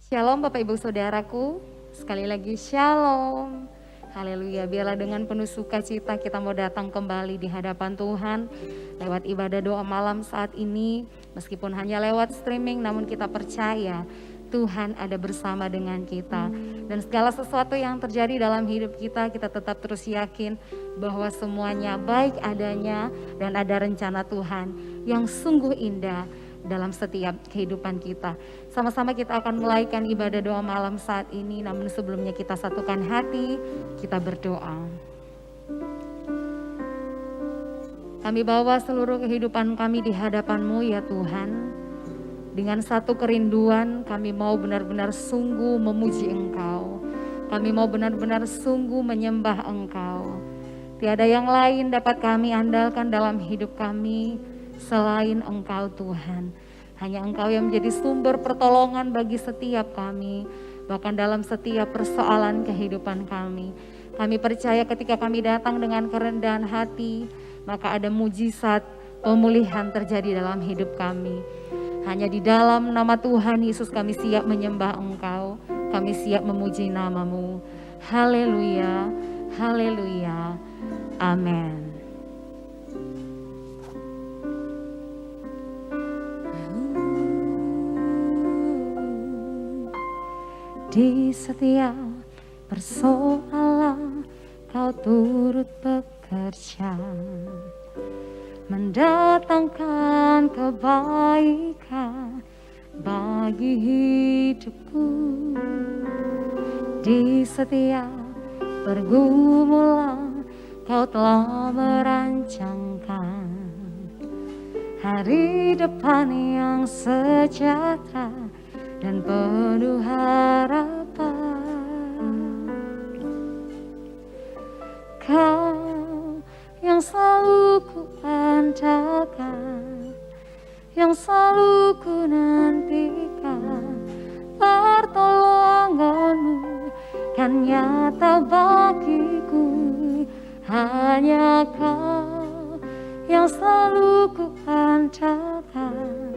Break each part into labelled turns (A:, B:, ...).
A: Shalom Bapak Ibu Saudaraku, sekali lagi Shalom. Haleluya, biarlah dengan penuh sukacita kita mau datang kembali di hadapan Tuhan lewat ibadah doa malam saat ini. Meskipun hanya lewat streaming, namun kita percaya Tuhan ada bersama dengan kita. Dan segala sesuatu yang terjadi dalam hidup kita, kita tetap terus yakin bahwa semuanya baik adanya dan ada rencana Tuhan yang sungguh indah dalam setiap kehidupan kita. Sama-sama kita akan mulaikan ibadah doa malam saat ini, namun sebelumnya kita satukan hati, kita berdoa. Kami bawa seluruh kehidupan kami di hadapan-Mu ya Tuhan. Dengan satu kerinduan, kami mau benar-benar sungguh memuji Engkau. Kami mau benar-benar sungguh menyembah Engkau. Tiada yang lain dapat kami andalkan dalam hidup kami selain Engkau Tuhan. Hanya Engkau yang menjadi sumber pertolongan bagi setiap kami, bahkan dalam setiap persoalan kehidupan kami. Kami percaya ketika kami datang dengan kerendahan hati, maka ada mujizat pemulihan terjadi dalam hidup kami. Hanya di dalam nama Tuhan Yesus kami siap menyembah Engkau, kami siap memuji nama-Mu. Haleluya, haleluya, amin. Di setiap persoalan Kau turut bekerja, mendatangkan kebaikan bagi hidupku. Di setiap pergumulan Kau telah merancangkan hari depan yang sejahtera dan penuh harapan. Kau yang selalu ku andalkan, yang selalu ku nantikan, pertolongan-Mu kan nyata bagiku. Hanya Kau yang selalu ku andalkan,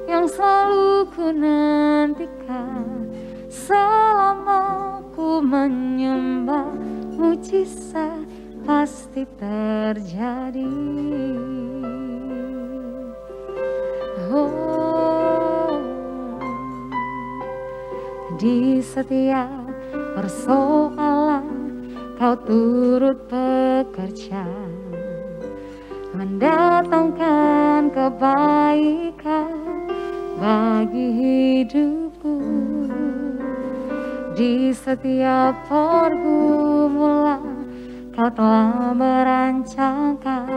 A: yang selalu ku nantikan. Selama ku menyembah, mujizat pasti terjadi. Oh, di setiap persoalan Kau turut bekerja, mendatangkan kebaikan bagi hidupku. Di setiap pergumulan Kau telah merancangkan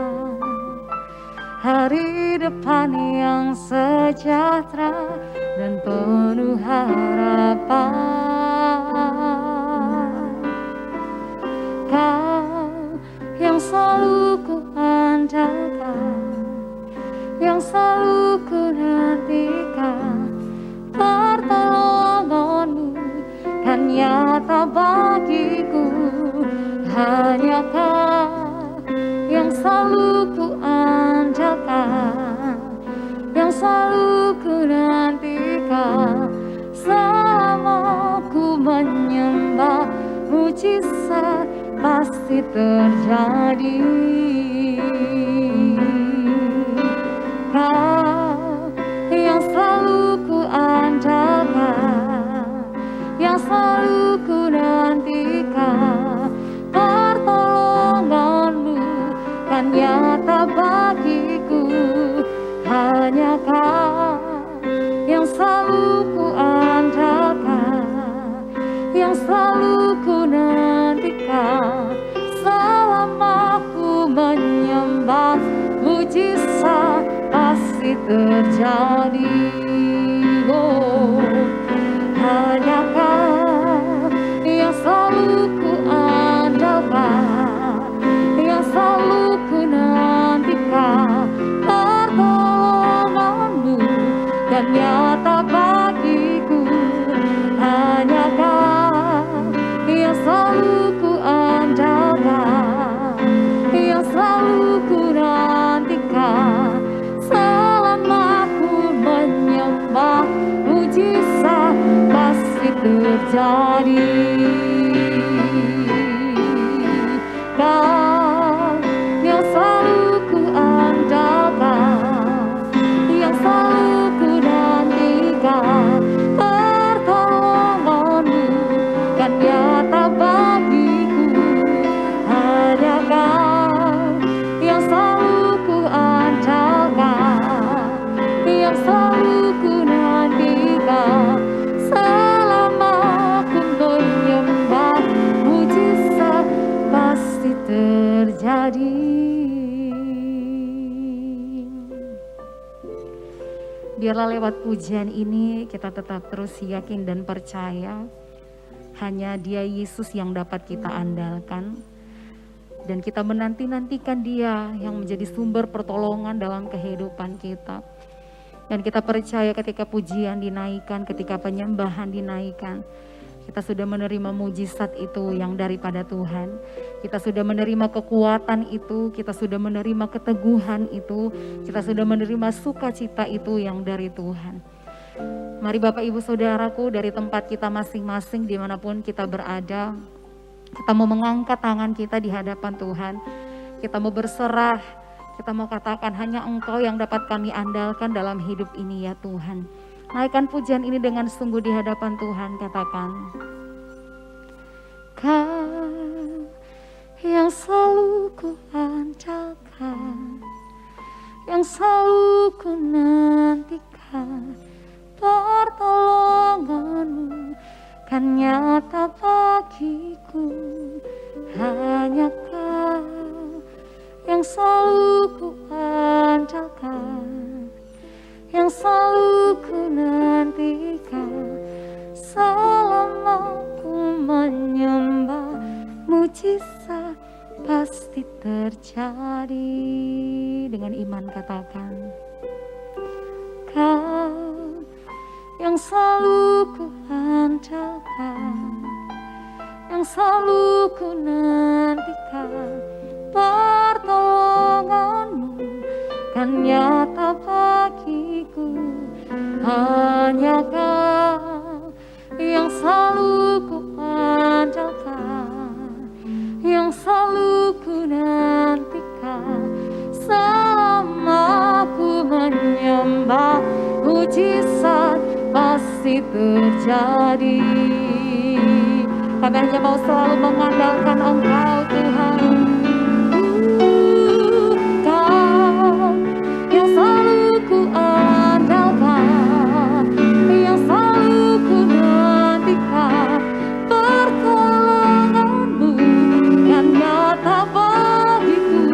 A: hari depan yang sejahtera dan penuh harapan. Kau yang selalu ku andalkan, yang selalu ku nantikan, pertolongan-Mu kan nyata bagiku. Hanya Kau yang selalu ku andalkan, yang selalu ku nantikan. Selama ku menyembah, mujizat pasti terjadi. Kau yang selalu ku andalkan, yang selalu ku nantikan, pertolongan-Mu kan nyata bagiku. Hanya Kau yang selalu ku andalkan, yang selalu ku nantikan. Selama ku menyembah, mujizat pasti terjadi. Oh, hanya Kau yang selalu ku andalkan, yang selalu ku nantikan, pertolongan-Mu dan nyata bagiku. Hanya Kau yang selalu ku andalkan, yang selalu ku nantikan. Selama ku menyembah, terjadi. Kau yang selalu ku andalkan, yang selalu ku nantikan, pertolonganmu kan nyata bagiku. Hanya Kau yang selalu ku andalkan, yang selalu ku nantikan, selama ku menyembah, mujizat pasti terjadi. Biarlah lewat pujian ini kita tetap terus yakin dan percaya hanya Dia Yesus yang dapat kita andalkan. Dan kita menanti-nantikan Dia yang menjadi sumber pertolongan dalam kehidupan kita. Dan kita percaya ketika pujian dinaikkan, ketika penyembahan dinaikkan, kita sudah menerima mujizat itu yang daripada Tuhan. Kita sudah menerima kekuatan itu, kita sudah menerima keteguhan itu, kita sudah menerima sukacita itu yang dari Tuhan. Mari Bapak Ibu Saudaraku, dari tempat kita masing-masing dimanapun kita berada, kita mau mengangkat tangan kita di hadapan Tuhan. Kita mau berserah, kita mau katakan hanya Engkau yang dapat kami andalkan dalam hidup ini ya Tuhan. Naikkan pujian ini dengan sungguh di hadapan Tuhan, katakan. Kau yang selalu ku andalkan, yang selalu ku nantikan, pertolonganmu kan nyata bagiku. Hanya Kau yang selalu ku andalkan, yang selalu ku nantikan, selama ku menyembah, mujizat pasti terjadi. Dengan iman katakan, Kau yang selalu ku andalkan, yang selalu ku nantikan, pertolonganmu kan nyata bagiku. Hanya Kau yang selalu ku andalkan, yang selalu ku nantikan, selama ku menyembah, mujizat pasti terjadi. Kami hanya mau selalu mengandalkan Engkau Tuhan. Kau yang selalu ku andalkan, yang selalu ku nantikan, pertolonganmu kan nyata bagiku.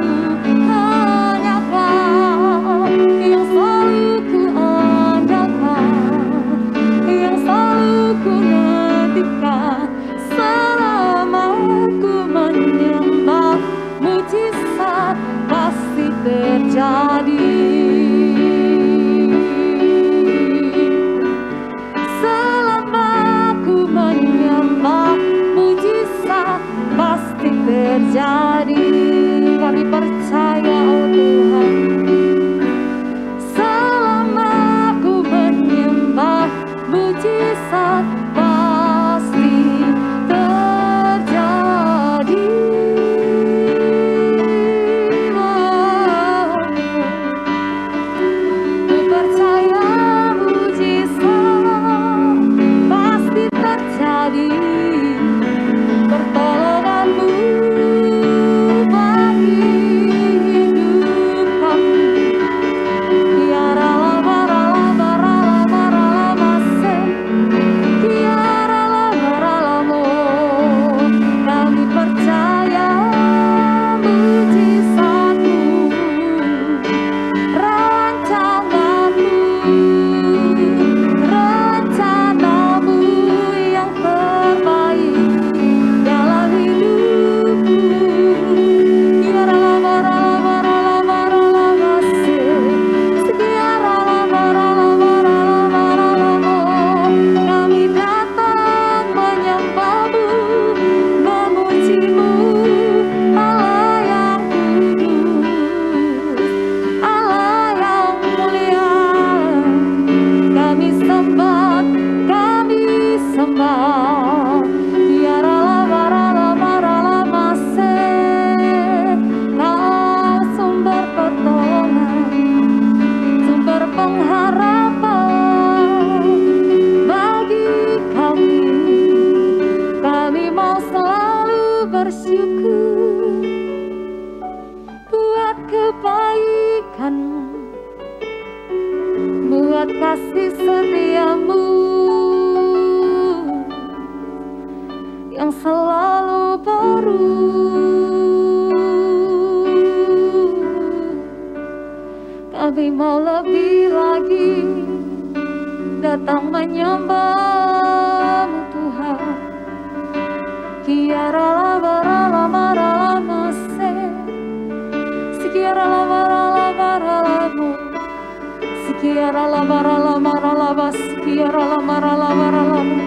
A: Hanya Kau yang selalu ku andalkan, yang selalu ku nantikan, selama ku Tuhan, buat kasih setiamu yang selalu baru. Kami mau lebih lagi datang menyembah-Mu Tuhan. Kiara la bara la mara la mase, sikiara la bara la bara la mo, sikiara la bara la mara la bas, kiara la mara la bara la mo,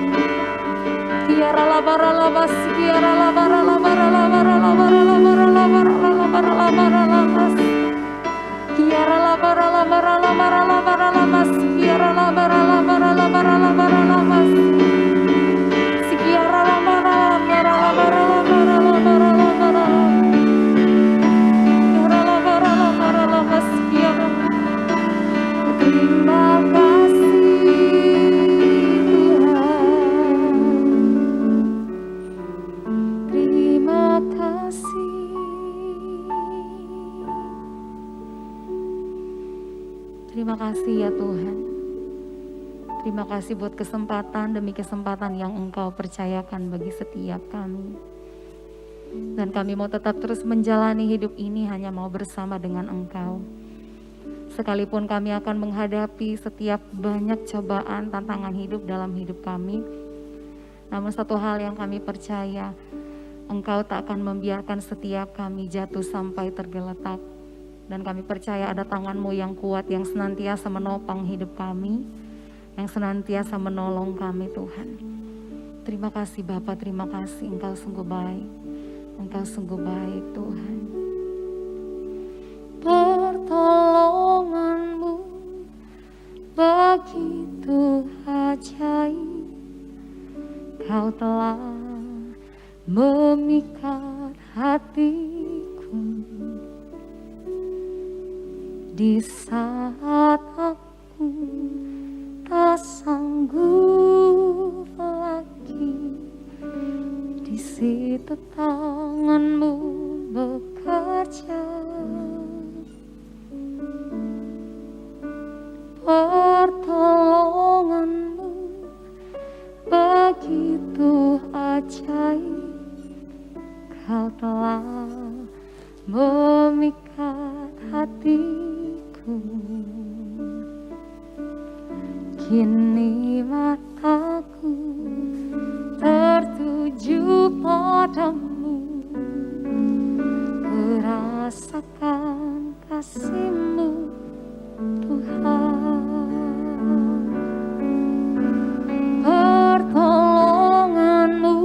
A: kiara la bara la bas, kiara la bara la bara la bara la bara la bara la bara la bara la bara la bas, kiara la bara la bara la bara la bara la bas, kiara la bara la bara la bara la bara la bas, sikiara la bara la bara la bara la bara la bara la bara la, kiara la bara la bara la bas, kiara. Terima kasih Tuhan, terima kasih. Terima kasih ya Tuhan. Terima kasih buat kesempatan demi kesempatan yang Engkau percayakan bagi setiap kami. Dan kami mau tetap terus menjalani hidup ini hanya mau bersama dengan Engkau. Sekalipun kami akan menghadapi setiap banyak cobaan, tantangan hidup dalam hidup kami. Namun satu hal yang kami percaya, Engkau tak akan membiarkan setiap kami jatuh sampai tergeletak. Dan kami percaya ada tangan-Mu yang kuat yang senantiasa menopang hidup kami, yang senantiasa menolong kami Tuhan. Terima kasih Bapa, terima kasih, Engkau sungguh baik. Engkau sungguh baik Tuhan. Pertolongan-Mu begitu ajaib, Kau telah memikat hatiku. Di saat aku tak sanggup lagi, di situ tangan-Mu bekerja. Pertolongan-Mu begitu ajaib, Kau telah memikat hatiku. Kini mataku tertuju padamu, merasakan kasih-Mu Tuhan. Pertolongan-Mu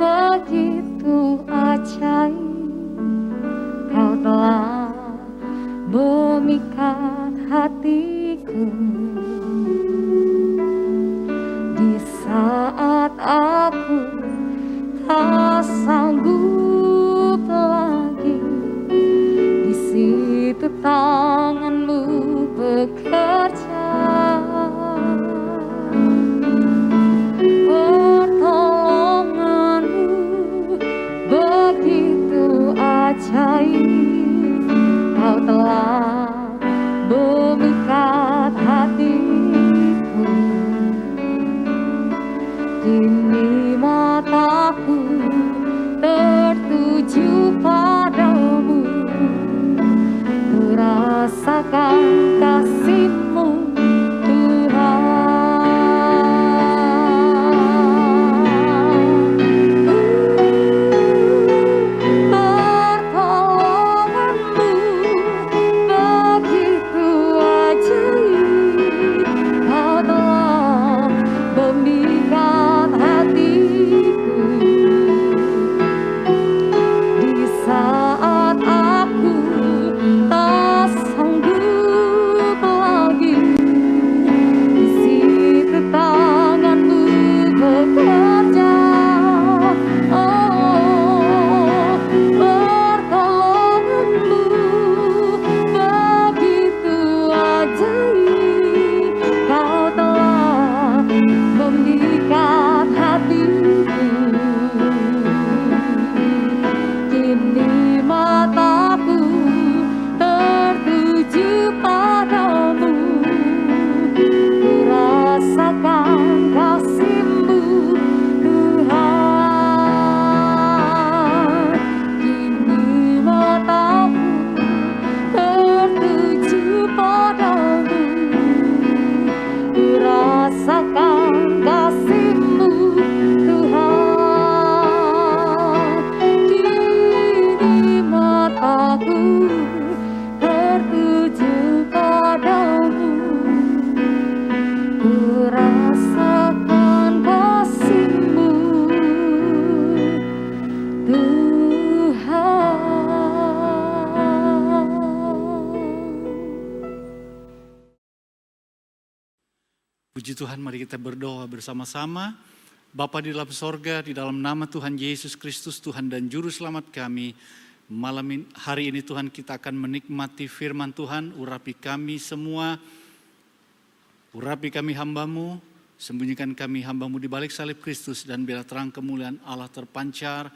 A: begitu ajaib, Kau telah memikat hatiku. Di saat aku tak sanggup lagi, di situ tangan-Mu bekerja. Pertolongan-Mu begitu ajaib, Kau telah memikat hatiku. Kini mataku tertuju padamu, merasakan kasih-Mu Tuhan. Pertolongan-Mu begitu ajaib, Kau telah memikat hatiku. Di saat aku tak sanggup
B: Puji Tuhan, mari kita berdoa bersama-sama. Bapa di dalam sorga, di dalam nama Tuhan Yesus Kristus, Tuhan dan Juru Selamat kami, hari ini Tuhan kita akan menikmati firman Tuhan. Urapi kami semua, urapi kami hamba-Mu, sembunyikan kami hamba-Mu di balik salib Kristus, dan biarlah terang kemuliaan Allah terpancar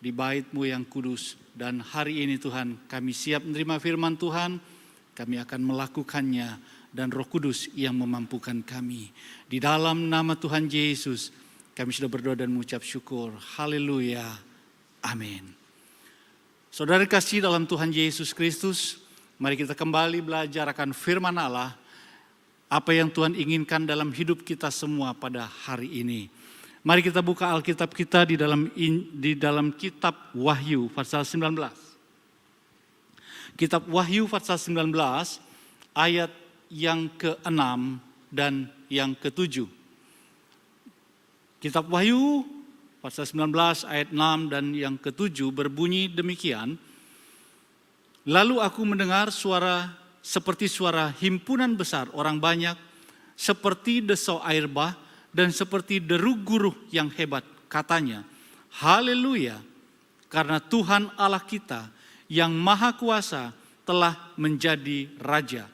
B: di bait-Mu yang kudus. Dan hari ini Tuhan, kami siap menerima firman Tuhan, kami akan melakukannya, dan Roh Kudus yang memampukan kami. Di dalam nama Tuhan Yesus, kami sudah berdoa dan mengucap syukur. Haleluya. Amin. Saudara kasih dalam Tuhan Yesus Kristus, mari kita kembali belajar akan firman Allah. Apa yang Tuhan inginkan dalam hidup kita semua pada hari ini. Mari kita buka Alkitab kita di dalam kitab Wahyu pasal 19. Kitab Wahyu pasal 19 ayat yang ke-6 dan yang ke-7. Kitab Wahyu pasal 19 ayat 6 dan yang ke-7 berbunyi demikian. Lalu aku mendengar suara seperti suara himpunan besar orang banyak, seperti desau air bah dan seperti deru guruh yang hebat. Katanya, haleluya, karena Tuhan Allah kita yang maha kuasa telah menjadi Raja.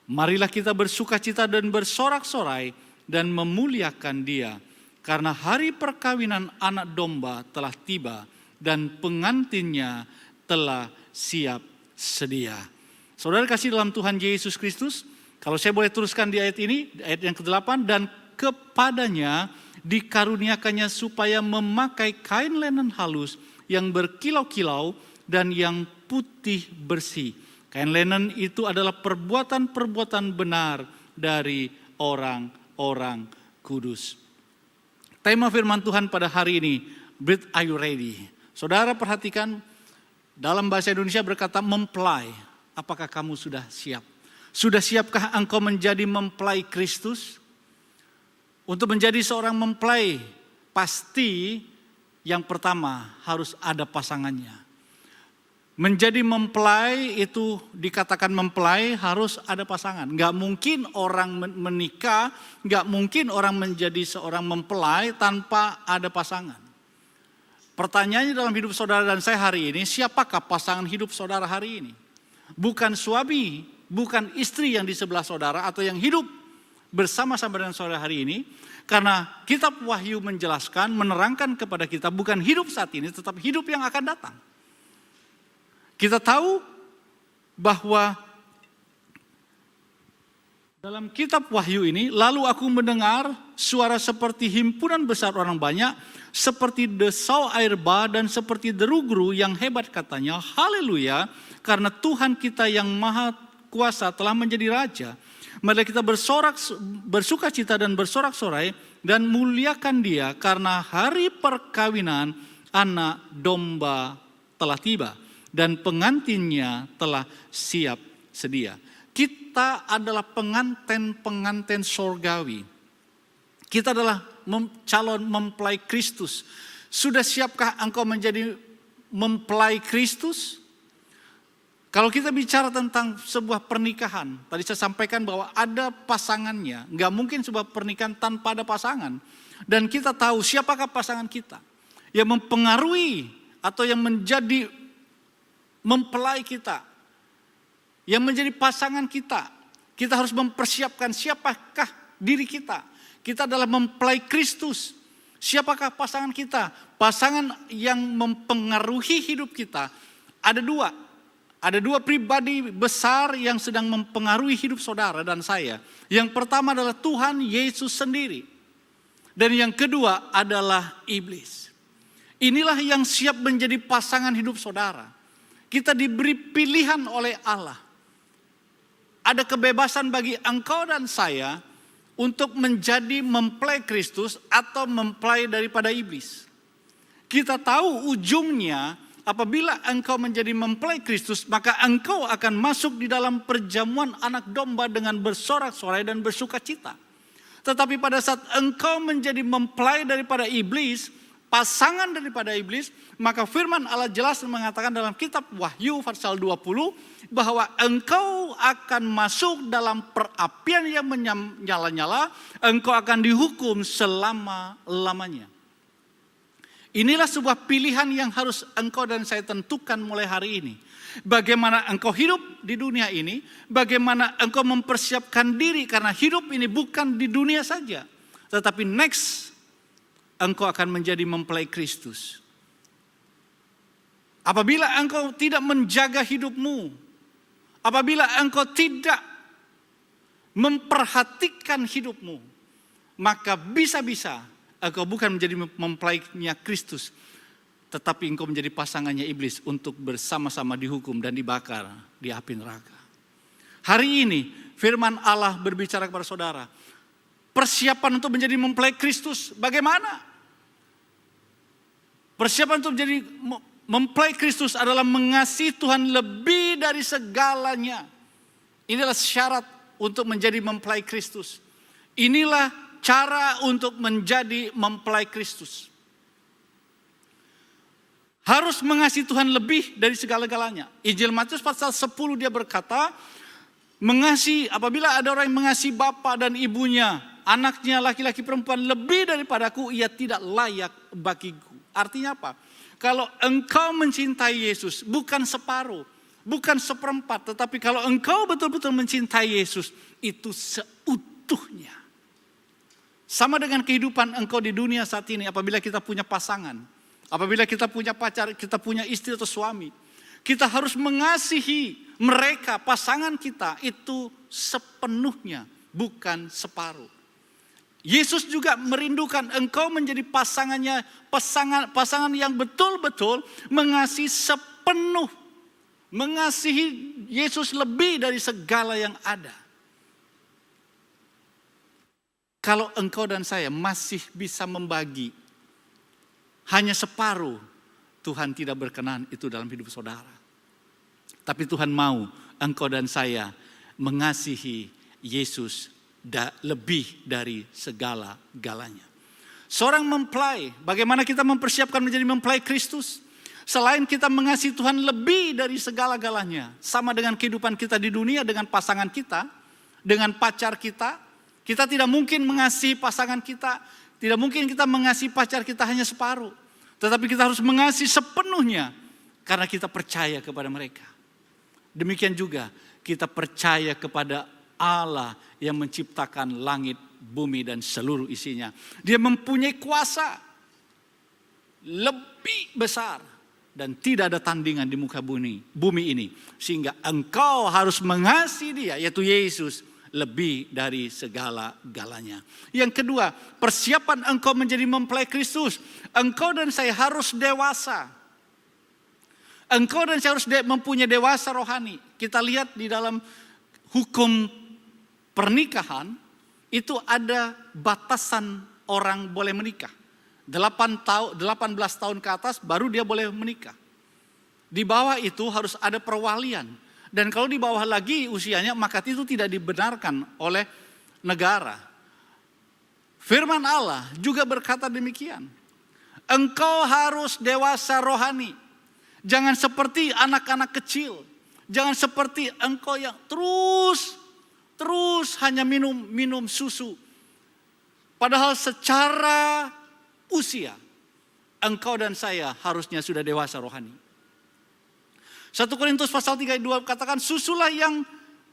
B: Marilah kita bersukacita dan bersorak-sorai dan memuliakan Dia, karena hari perkawinan anak domba telah tiba dan pengantinnya telah siap sedia. Saudara kasih dalam Tuhan Yesus Kristus, kalau saya boleh teruskan di ayat ini, ayat yang ke-8, dan kepadanya dikaruniakannya supaya memakai kain linen halus yang berkilau-kilau dan yang putih bersih. Kain linen itu adalah perbuatan-perbuatan benar dari orang-orang kudus. Tema firman Tuhan pada hari ini, Breathe, are you ready? Saudara perhatikan, dalam bahasa Indonesia berkata mempelai. Apakah kamu sudah siap? Sudah siapkah engkau menjadi mempelai Kristus? Untuk menjadi seorang mempelai, pasti yang pertama harus ada pasangannya. Menjadi mempelai itu dikatakan mempelai harus ada pasangan. Gak mungkin orang menikah, gak mungkin orang menjadi seorang mempelai tanpa ada pasangan. Pertanyaannya dalam hidup saudara dan saya hari ini, siapakah pasangan hidup saudara hari ini? Bukan suami, bukan istri yang di sebelah saudara atau yang hidup bersama-sama dengan saudara hari ini. Karena kitab Wahyu menjelaskan, menerangkan kepada kita bukan hidup saat ini, tetapi hidup yang akan datang. Kita tahu bahwa dalam kitab Wahyu ini, lalu aku mendengar suara seperti himpunan besar orang banyak, seperti desau air bah dan seperti deru guruh yang hebat. Katanya, haleluya, karena Tuhan kita yang maha kuasa telah menjadi Raja. Mari kita bersukacita dan bersorak-sorai dan muliakan Dia, karena hari perkawinan anak domba telah tiba dan pengantinnya telah siap sedia. Kita adalah pengantin sorgawi. Kita adalah calon mempelai Kristus. Sudah siapkah engkau menjadi mempelai Kristus? Kalau kita bicara tentang sebuah pernikahan, tadi saya sampaikan bahwa ada pasangannya. Nggak mungkin sebuah pernikahan tanpa ada pasangan. Dan kita tahu siapakah pasangan kita. Yang mempengaruhi atau yang menjadi mempelai kita, yang menjadi pasangan kita. Kita harus mempersiapkan siapakah diri kita. Kita adalah mempelai Kristus. Siapakah pasangan kita? Pasangan yang mempengaruhi hidup kita. Ada dua pribadi besar yang sedang mempengaruhi hidup saudara dan saya. Yang pertama adalah Tuhan Yesus sendiri. Dan yang kedua adalah iblis. Inilah yang siap menjadi pasangan hidup saudara. Kita diberi pilihan oleh Allah. Ada kebebasan bagi engkau dan saya untuk menjadi mempelai Kristus atau mempelai daripada iblis. Kita tahu ujungnya apabila engkau menjadi mempelai Kristus, maka engkau akan masuk di dalam perjamuan anak domba dengan bersorak-sorai dan bersukacita. Tetapi pada saat engkau menjadi mempelai daripada iblis, pasangan daripada iblis, maka firman Allah jelas mengatakan dalam kitab Wahyu pasal 20 bahwa engkau akan masuk dalam perapian yang menyala-nyala, engkau akan dihukum selama-lamanya. Inilah sebuah pilihan yang harus engkau dan saya tentukan mulai hari ini. Bagaimana engkau hidup di dunia ini, bagaimana engkau mempersiapkan diri, karena hidup ini bukan di dunia saja, tetapi next engkau akan menjadi mempelai Kristus. Apabila engkau tidak menjaga hidupmu, apabila engkau tidak memperhatikan hidupmu, maka bisa-bisa engkau bukan menjadi mempelainya Kristus, tetapi engkau menjadi pasangannya iblis untuk bersama-sama dihukum dan dibakar di api neraka. Hari ini firman Allah berbicara kepada saudara. Persiapan untuk menjadi mempelai Kristus bagaimana? Persiapan untuk menjadi mempelai Kristus adalah mengasihi Tuhan lebih dari segalanya. Inilah syarat untuk menjadi mempelai Kristus. Inilah cara untuk menjadi mempelai Kristus. Harus mengasihi Tuhan lebih dari segala-galanya. Injil Matius pasal 10 dia berkata, mengasihi, apabila ada orang yang mengasihi bapa dan ibunya, anaknya laki-laki perempuan lebih daripadaku, ia tidak layak bagiku. Artinya apa? Kalau engkau mencintai Yesus, bukan separuh, bukan seperempat, tetapi kalau engkau betul-betul mencintai Yesus, itu seutuhnya. Sama dengan kehidupan engkau di dunia saat ini, apabila kita punya pasangan, apabila kita punya pacar, kita punya istri atau suami, kita harus mengasihi mereka, pasangan kita itu sepenuhnya, bukan separuh. Yesus juga merindukan engkau menjadi pasangannya, pasangan yang betul-betul mengasihi sepenuh, mengasihi Yesus lebih dari segala yang ada. Kalau engkau dan saya masih bisa membagi hanya separuh, Tuhan tidak berkenan itu dalam hidup saudara. Tapi Tuhan mau engkau dan saya mengasihi Yesus lebih dari segala-galanya. Seorang mempelai, bagaimana kita mempersiapkan menjadi mempelai Kristus? Selain kita mengasihi Tuhan lebih dari segala-galanya, sama dengan kehidupan kita di dunia dengan pasangan kita, dengan pacar kita, kita tidak mungkin mengasihi pasangan kita, tidak mungkin kita mengasihi pacar kita hanya separuh. Tetapi kita harus mengasihi sepenuhnya karena kita percaya kepada mereka. Demikian juga kita percaya kepada Allah yang menciptakan langit, bumi dan seluruh isinya. Dia mempunyai kuasa lebih besar dan tidak ada tandingan di muka bumi ini. Sehingga engkau harus mengasihi dia, yaitu Yesus, lebih dari segala-galanya. Yang kedua, persiapan engkau menjadi mempelai Kristus. Engkau dan saya harus dewasa. Engkau dan saya harus mempunyai dewasa rohani. Kita lihat di dalam hukum pernikahan, itu ada batasan orang boleh menikah. 18 tahun ke atas baru dia boleh menikah. Di bawah itu harus ada perwalian. Dan kalau di bawah lagi usianya, maka itu tidak dibenarkan oleh negara. Firman Allah juga berkata demikian. Engkau harus dewasa rohani. Jangan seperti anak-anak kecil. Jangan seperti engkau yang terus hanya minum susu. Padahal secara usia, engkau dan saya harusnya sudah dewasa rohani. 1 Korintus pasal 3 ayat 2 katakan, susulah yang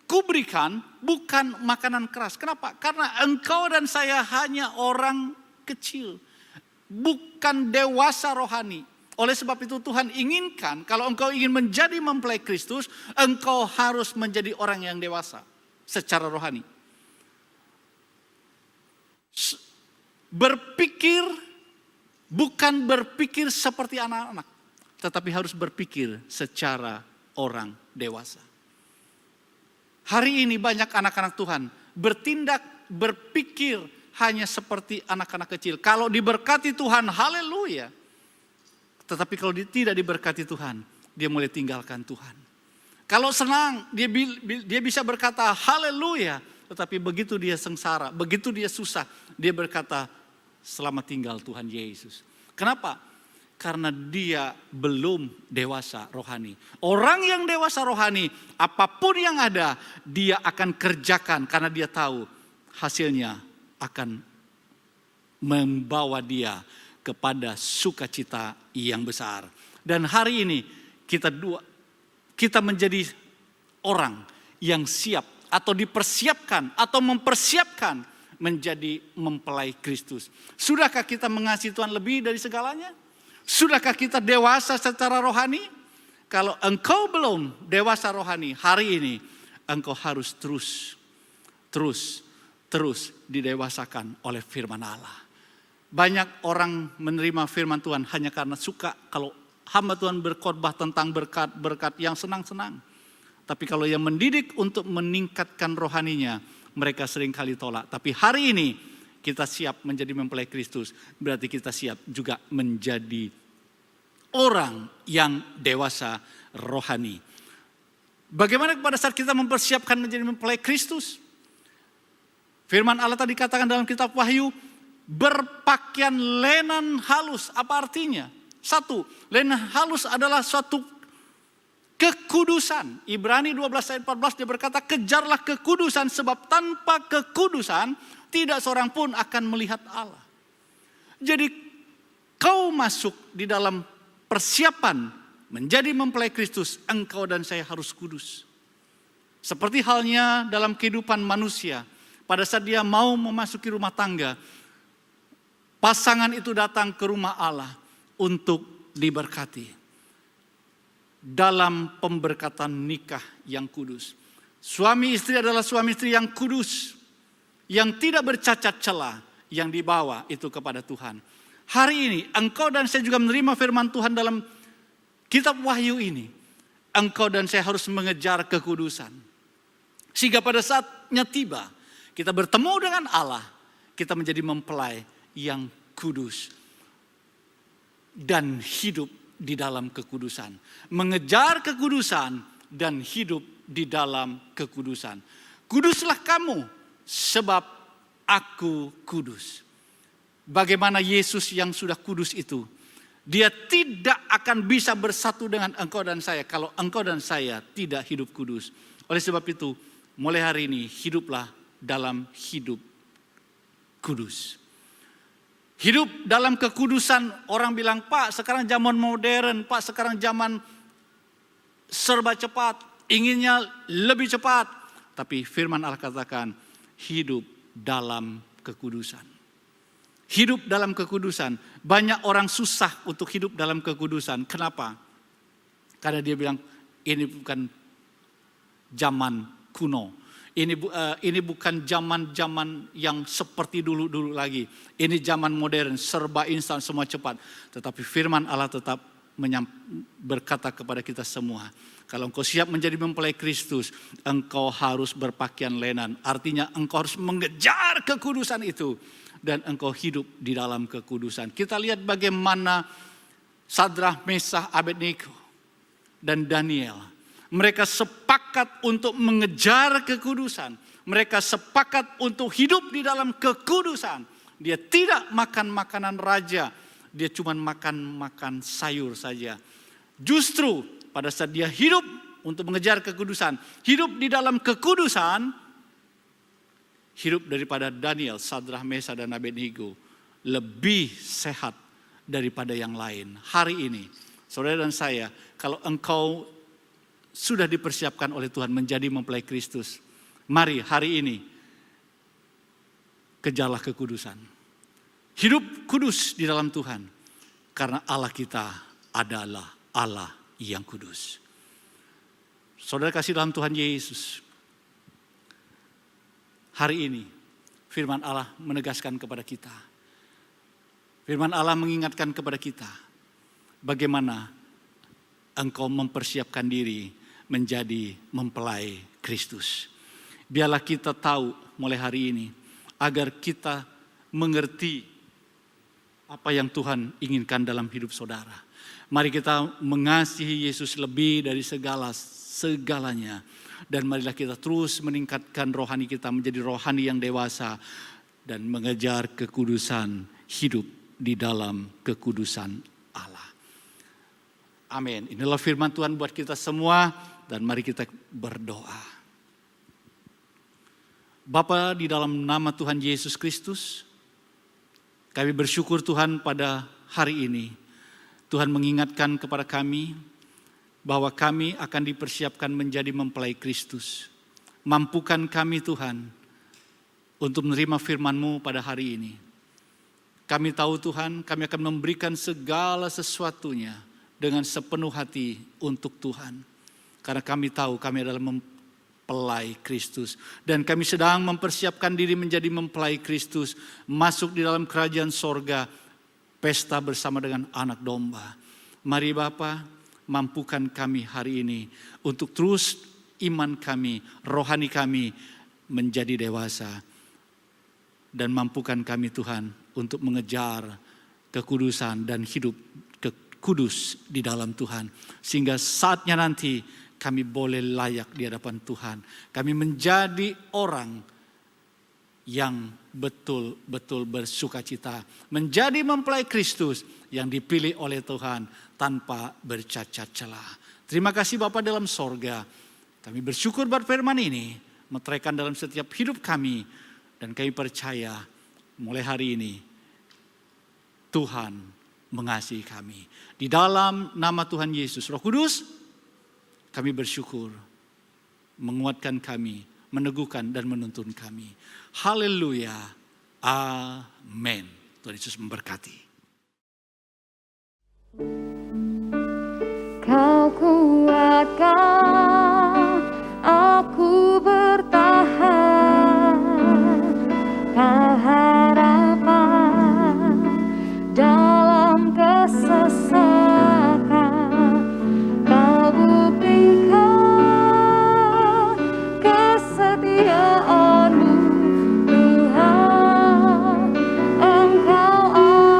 B: kuberikan bukan makanan keras. Kenapa? Karena engkau dan saya hanya orang kecil, bukan dewasa rohani. Oleh sebab itu Tuhan inginkan, kalau engkau ingin menjadi mempelai Kristus, engkau harus menjadi orang yang dewasa secara rohani. Berpikir bukan berpikir seperti anak-anak, tetapi harus berpikir secara orang dewasa. Hari ini banyak anak-anak Tuhan berpikir hanya seperti anak-anak kecil. Kalau diberkati Tuhan, haleluya. Tetapi kalau tidak diberkati Tuhan, dia mulai tinggalkan Tuhan. Kalau senang, dia bisa berkata haleluya. Tetapi begitu dia sengsara, begitu dia susah, dia berkata selamat tinggal Tuhan Yesus. Kenapa? Karena dia belum dewasa rohani. Orang yang dewasa rohani, apapun yang ada, dia akan kerjakan karena dia tahu hasilnya akan membawa dia kepada sukacita yang besar. Dan hari ini kita menjadi orang yang siap atau dipersiapkan atau mempersiapkan menjadi mempelai Kristus. Sudahkah kita mengasihi Tuhan lebih dari segalanya? Sudahkah kita dewasa secara rohani? Kalau engkau belum dewasa rohani, hari ini engkau harus terus didewasakan oleh firman Allah. Banyak orang menerima firman Tuhan hanya karena suka kalau hamba Tuhan berkhotbah tentang berkat-berkat yang senang-senang. Tapi kalau yang mendidik untuk meningkatkan rohaninya, mereka seringkali tolak. Tapi hari ini kita siap menjadi mempelai Kristus, berarti kita siap juga menjadi orang yang dewasa rohani. Bagaimana pada saat kita mempersiapkan menjadi mempelai Kristus? Firman Allah tadi katakan dalam kitab Wahyu, berpakaian lenan halus. Apa artinya? Satu, lenan halus adalah suatu kekudusan. Ibrani 12 ayat 14 dia berkata, kejarlah kekudusan sebab tanpa kekudusan tidak seorang pun akan melihat Allah. Jadi kau masuk di dalam persiapan menjadi mempelai Kristus, engkau dan saya harus kudus. Seperti halnya dalam kehidupan manusia, pada saat dia mau memasuki rumah tangga, pasangan itu datang ke rumah Allah untuk diberkati. Dalam pemberkatan nikah yang kudus. Suami istri adalah suami istri yang kudus. Yang tidak bercacat celah, yang dibawa itu kepada Tuhan. Hari ini engkau dan saya juga menerima firman Tuhan dalam kitab Wahyu ini. Engkau dan saya harus mengejar kekudusan. Sehingga pada saatnya tiba, kita bertemu dengan Allah, kita menjadi mempelai yang kudus. Dan hidup di dalam kekudusan. Mengejar kekudusan dan hidup di dalam kekudusan. Kuduslah kamu sebab aku kudus. Bagaimana Yesus yang sudah kudus itu, dia tidak akan bisa bersatu dengan engkau dan saya kalau engkau dan saya tidak hidup kudus. Oleh sebab itu, mulai hari ini hiduplah dalam hidup kudus. Hidup dalam kekudusan. Orang bilang, Pak sekarang zaman modern, Pak sekarang zaman serba cepat, inginnya lebih cepat. Tapi firman Allah katakan, hidup dalam kekudusan. Hidup dalam kekudusan. Banyak orang susah untuk hidup dalam kekudusan. Kenapa? Karena dia bilang, ini bukan zaman kuno. Ini bukan zaman-zaman yang seperti dulu-dulu lagi. Ini zaman modern, serba instan, semua cepat. Tetapi firman Allah tetap berkata kepada kita semua. Kalau engkau siap menjadi mempelai Kristus, engkau harus berpakaian lenan. Artinya engkau harus mengejar kekudusan itu. Dan engkau hidup di dalam kekudusan. Kita lihat bagaimana Sadrah, Mesah, Abednego dan Daniel. Mereka sepakat untuk mengejar kekudusan. Mereka sepakat untuk hidup di dalam kekudusan. Dia tidak makan makanan raja. Dia cuma makan sayur saja. Justru pada saat dia hidup untuk mengejar kekudusan. Hidup di dalam kekudusan. Hidup daripada Daniel, Sadrah, Mesah, dan Abednego. Lebih sehat daripada yang lain. Hari ini, saudara dan saya, kalau engkau sudah dipersiapkan oleh Tuhan menjadi mempelai Kristus. Mari hari ini kejarlah kekudusan. Hidup kudus di dalam Tuhan. Karena Allah kita adalah Allah yang kudus. Saudara kasih dalam Tuhan Yesus. Hari ini firman Allah menegaskan kepada kita. Firman Allah mengingatkan kepada kita. Bagaimana engkau mempersiapkan diri menjadi mempelai Kristus. Biarlah kita tahu mulai hari ini, agar kita mengerti apa yang Tuhan inginkan dalam hidup saudara. Mari kita mengasihi Yesus lebih dari segalanya. Dan marilah kita terus meningkatkan rohani kita menjadi rohani yang dewasa. Dan mengejar kekudusan hidup di dalam kekudusan Allah. Amin. Inilah firman Tuhan buat kita semua dan mari kita berdoa. Bapa, di dalam nama Tuhan Yesus Kristus, kami bersyukur Tuhan pada hari ini. Tuhan mengingatkan kepada kami bahwa kami akan dipersiapkan menjadi mempelai Kristus. Mampukan kami Tuhan untuk menerima firman-Mu pada hari ini. Kami tahu Tuhan, kami akan memberikan segala sesuatunya dengan sepenuh hati untuk Tuhan. Karena kami tahu kami adalah mempelai Kristus. Dan kami sedang mempersiapkan diri menjadi mempelai Kristus. Masuk di dalam kerajaan sorga, pesta bersama dengan anak domba. Mari Bapa, mampukan kami hari ini untuk terus iman kami, rohani kami menjadi dewasa. Dan mampukan kami Tuhan untuk mengejar kekudusan dan hidup kudus di dalam Tuhan. Sehingga saatnya nanti kami boleh layak di hadapan Tuhan. Kami menjadi orang yang betul-betul bersukacita. Menjadi mempelai Kristus yang dipilih oleh Tuhan tanpa bercacat celah. Terima kasih Bapa dalam sorga. Kami bersyukur buat firman ini. Meteraikan dalam setiap hidup kami. Dan kami percaya mulai hari ini Tuhan mengasihi kami. Di dalam nama Tuhan Yesus, Roh Kudus, kami bersyukur. Menguatkan kami, meneguhkan dan menuntun kami. Haleluya. Amin. Tuhan Yesus memberkati.
A: Kau kuatkan aku bertahan, kau harapan dalam kesesakan, kau buktikan kesetiaan-Mu Tuhan, Engkau Allah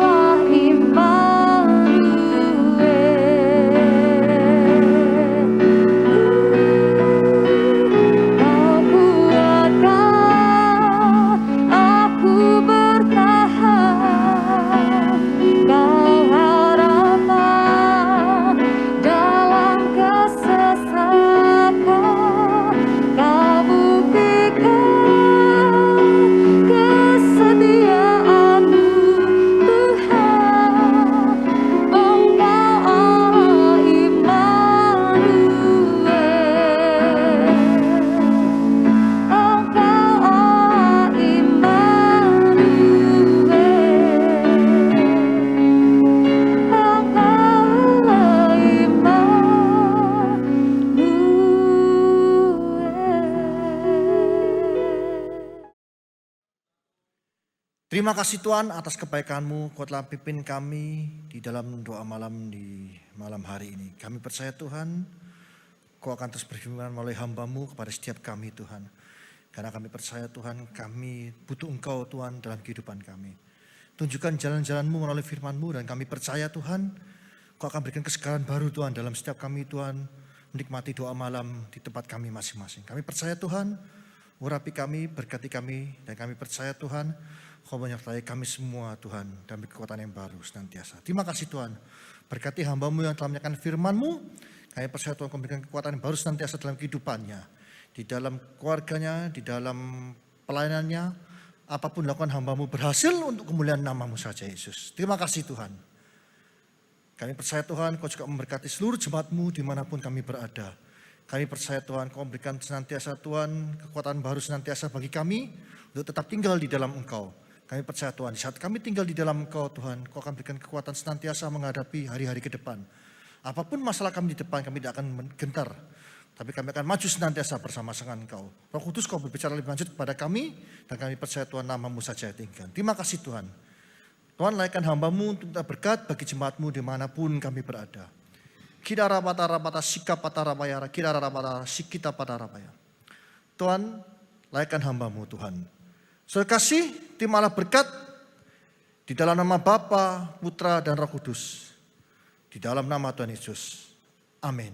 C: Terima kasih Tuhan atas kebaikan-Mu, Kau telah pimpin kami di dalam doa malam di malam hari ini. Kami percaya Tuhan, Kau akan terus berfirman melalui hamba-Mu kepada setiap kami Tuhan. Karena kami percaya Tuhan, kami butuh Engkau Tuhan dalam kehidupan kami. Tunjukkan jalan-jalan-Mu melalui firman-Mu dan kami percaya Tuhan, Kau akan berikan kesegaran baru Tuhan dalam setiap kami Tuhan, menikmati doa malam di tempat kami masing-masing. Kami percaya Tuhan, urapi kami, berkati kami, dan kami percaya Tuhan, Kau menyertai kami semua Tuhan dan kekuatan yang baru senantiasa. Terima kasih Tuhan. Berkati hamba-Mu yang telah menyampaikan firman-Mu. Kami percaya Tuhan Kau memberikan kekuatan yang baru senantiasa dalam kehidupannya. Di dalam keluarganya, di dalam pelayanannya. Apapun dilakukan hamba-Mu berhasil untuk kemuliaan nama-Mu saja Yesus. Terima kasih Tuhan. Kami percaya Tuhan Kau juga memberkati seluruh jemaat-Mu dimanapun kami berada. Kami percaya Tuhan Kau memberikan senantiasa Tuhan kekuatan baru senantiasa bagi kami untuk tetap tinggal di dalam Engkau. Kami percaya Tuhan, di saat kami tinggal di dalam Engkau Tuhan, Kau akan berikan kekuatan senantiasa menghadapi hari-hari ke depan. Apapun masalah kami di depan, kami tidak akan gentar. Tapi kami akan maju senantiasa bersama dengan Engkau. Roh Kudus Kau berbicara lebih lanjut kepada kami, dan kami percaya Tuhan nama-Mu saja tinggal. Terima kasih Tuhan. Tuhan laikan hamba-Mu untuk minta berkat bagi jemaat-Mu dimanapun kami berada. Kidara patara sikap patara bayara, kidara patara sikita patara bayara. Tuhan, laikan hamba-Mu Tuhan. Saudara kasih, terimalah berkat di dalam nama Bapa, Putra, dan Roh Kudus. Di dalam nama Tuhan Yesus. Amin.